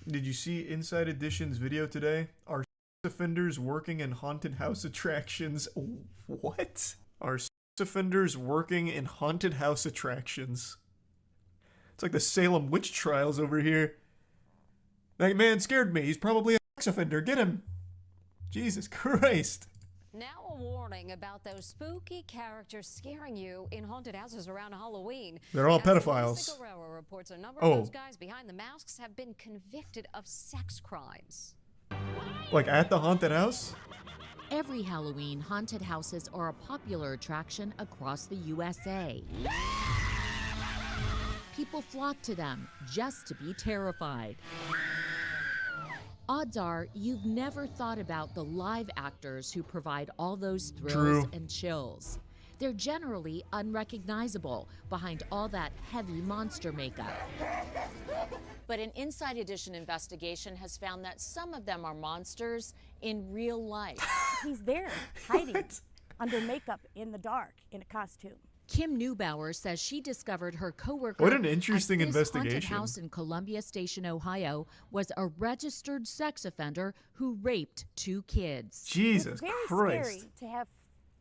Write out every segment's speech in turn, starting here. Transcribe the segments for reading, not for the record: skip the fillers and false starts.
Did you see Inside Edition's video today? Are sex offenders working in haunted house attractions? What? Are sex offenders working in haunted house attractions? It's like the Salem witch trials over here. That man scared me. He's probably a sex offender. Get him. Jesus Christ. Now a warning about those spooky characters scaring you in haunted houses around Halloween. They're all pedophiles. Moistcr1tikal reports a number of those guys behind the masks have been convicted of sex crimes. Like at the haunted house? Every Halloween, haunted houses are a popular attraction across the USA. People flock to them just to be terrified. Odds are you've never thought about the live actors who provide all those thrills and chills. They're generally unrecognizable behind all that heavy monster makeup. But an Inside Edition investigation has found that some of them are monsters in real life. He's there, hiding under makeup in the dark in a costume. Kim Neubauer says she discovered her coworker. What an interesting at this investigation. haunted house in Columbia Station, Ohio, was a registered sex offender who raped 2 kids. Jesus It's Christ. very scary to have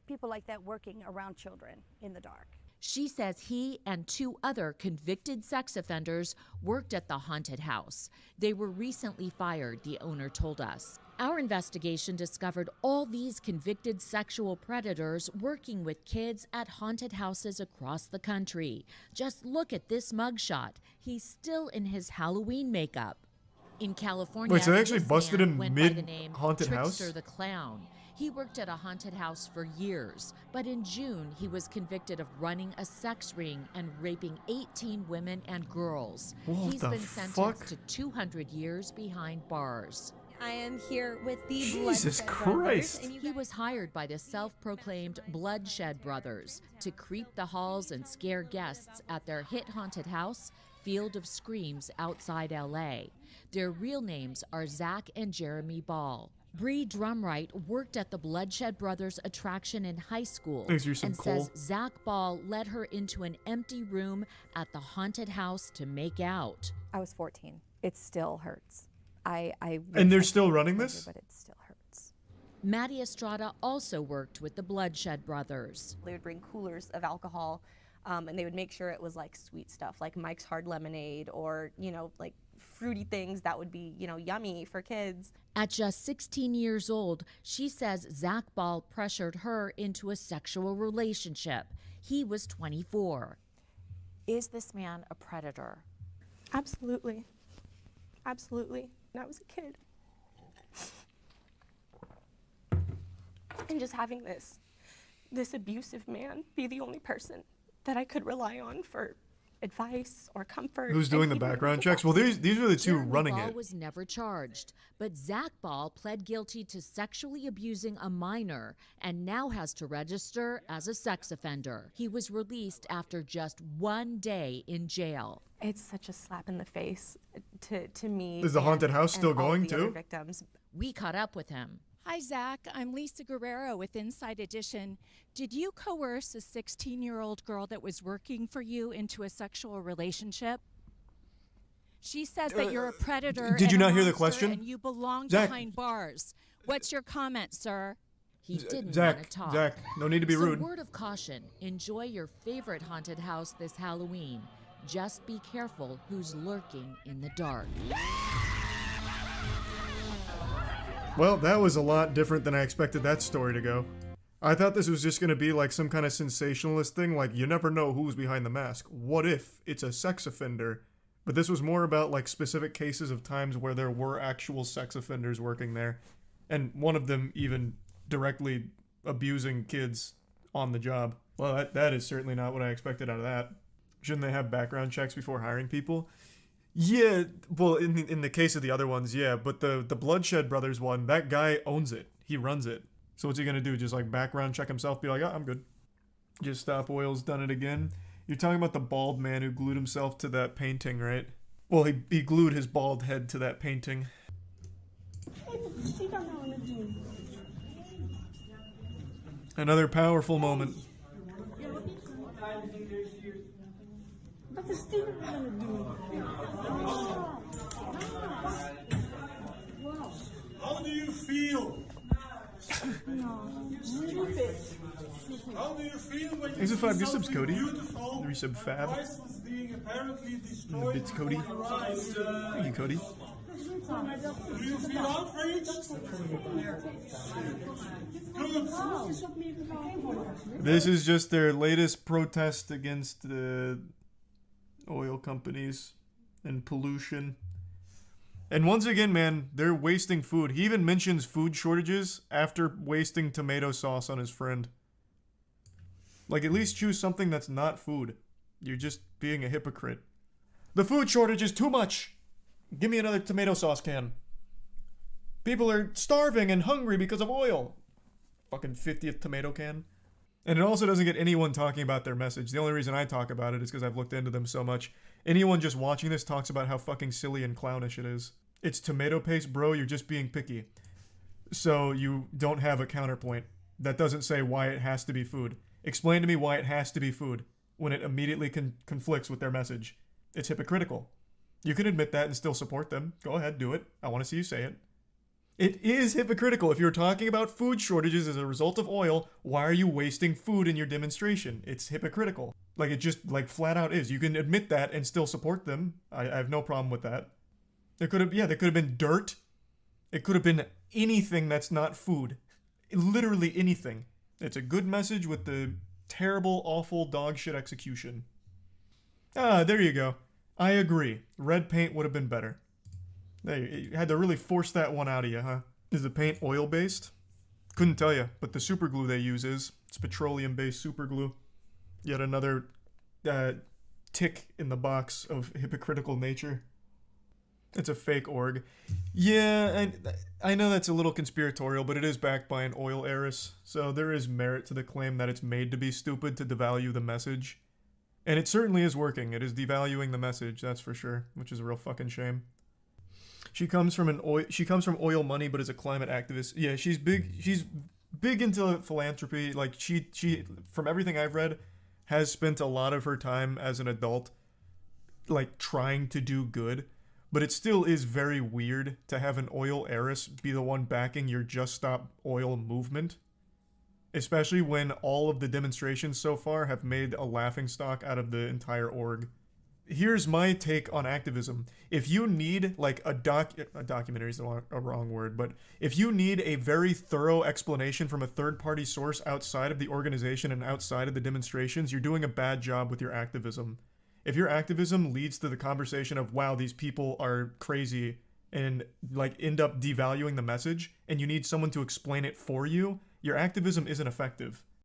people like that working around children in the dark. She says he and 2 other convicted sex offenders worked at the haunted house. They were recently fired, the owner told us. Our investigation discovered all these convicted sexual predators working with kids at haunted houses across the country. Just look at this mugshot. He's still in his Halloween makeup. In California, Wait, so they actually this busted man him went by the mid name haunted house? Trixter the Clown. He worked at a haunted house for years, but in June he was convicted of running a sex ring and raping 18 women and girls. He's been sentenced to 200 years behind bars. I am here with the Jesus Bloodshed Christ. Brothers, and He was hired by the self-proclaimed Bloodshed Brothers to creep the halls and scare guests at their hit haunted house, Field of Screams, outside LA. Their real names are Zach and Jeremy Ball. Bree Drumright worked at the Bloodshed Brothers attraction in high school Thanks for some and coal. says Zach Ball led her into an empty room at the haunted house to make out. I was 14. It still hurts. I And they're wish I still could running remember, this? but it still hurts. Maddie Estrada also worked with the Bloodshed Brothers. they would bring coolers of alcohol, and they would make sure it was like sweet stuff, like Mike's Hard Lemonade, or like fruity things that would be yummy for kids. At just 16 years old, she says Zach Ball pressured her into a sexual relationship. He was 24. Is this man a predator? Absolutely, absolutely. And I was a kid, and just having this abusive man be the only person that I could rely on for advice or comfort. Who's doing the and he would background make checks? Well, these are the 2 Jeremy running Ball it. was never charged, but Zach Ball pled guilty to sexually abusing a minor and now has to register as a sex offender. He was released after just 1 day in jail. It's such a slap in the face to me. Is the haunted house and still all of going, the other too? victims. We caught up with him. Hi, Zach. I'm Lisa Guerrero with Inside Edition. Did you coerce a 16-year-old girl that was working for you into a sexual relationship? She says that you're a predator. Did you and a not hear the monster question? And you belong Zach. behind bars. What's your comment, sir? He didn't Zach, want to talk. Zach, no need to be So rude. word of caution, enjoy your favorite haunted house this Halloween. Just be careful who's lurking in the dark. Well, that was a lot different than I expected that story to go. I thought this was just going to be like some kind of sensationalist thing, like you never know who's behind the mask. What if it's a sex offender? But this was more about like specific cases of times where there were actual sex offenders working there. And one of them even directly abusing kids on the job. Well, that is certainly not what I expected out of that. Shouldn't they have background checks before hiring people? Yeah, well, in the case of the other ones, yeah, but the Bloodshed Brothers one, that guy owns it. He runs it. So what's he gonna do? Just like background check himself, be like, oh, I'm good. Just Stop Oil's done it again. You're talking about the bald man who glued himself to that painting, right? Well, he glued his bald head to that painting. Another powerful moment. What is Steven gonna do? Thanks for 5 resubs, Cody. 3-sub fab. Bits, Cody. Thank you, Cody. This is just their latest protest against the oil companies and pollution. And once again, man, they're wasting food. He even mentions food shortages after wasting tomato sauce on his friend. Like, at least choose something that's not food. You're just being a hypocrite. The food shortage is too much. Give me another tomato sauce can. People are starving and hungry because of oil. Fucking 50th tomato can. And it also doesn't get anyone talking about their message. The only reason I talk about it is because I've looked into them so much. Anyone just watching this talks about how fucking silly and clownish it is. It's tomato paste, bro. You're just being picky. So you don't have a counterpoint. That doesn't say why it has to be food. Explain to me why it has to be food when it immediately conflicts with their message. It's hypocritical. You can admit that and still support them. Go ahead, do it. I want to see you say it. It is hypocritical. If you're talking about food shortages as a result of oil, why are you wasting food in your demonstration? It's hypocritical. Like, it just, like, flat out is. You can admit that and still support them. I have no problem with that. There could have been dirt. It could have been anything that's not food. Literally anything. It's a good message with the terrible, awful dog shit execution. Ah, there you go. I agree. Red paint would have been better. You had to really force that one out of you, huh? Is the paint oil-based? Couldn't tell you, but the super glue they use is. It's petroleum-based super glue. Yet another tick in the box of hypocritical nature. It's a fake org. Yeah, I know that's a little conspiratorial, but it is backed by an oil heiress, so there is merit to the claim that it's made to be stupid to devalue the message. And it certainly is working. It is devaluing the message, that's for sure, which is a real fucking shame. She comes from oil money, but is a climate activist. Yeah, she's big into philanthropy. Like, she from everything I've read, has spent a lot of her time as an adult, like, trying to do good. But it still is very weird to have an oil heiress be the one backing your Just Stop Oil movement. Especially when all of the demonstrations so far have made a laughingstock out of the entire org. Here's my take on activism. If you need, like, a documentary is a wrong word, but if you need a very thorough explanation from a third-party source outside of the organization and outside of the demonstrations, you're doing a bad job with your activism. If your activism leads to the conversation of, wow, these people are crazy, and, like, end up devaluing the message, and you need someone to explain it for you, your activism isn't effective.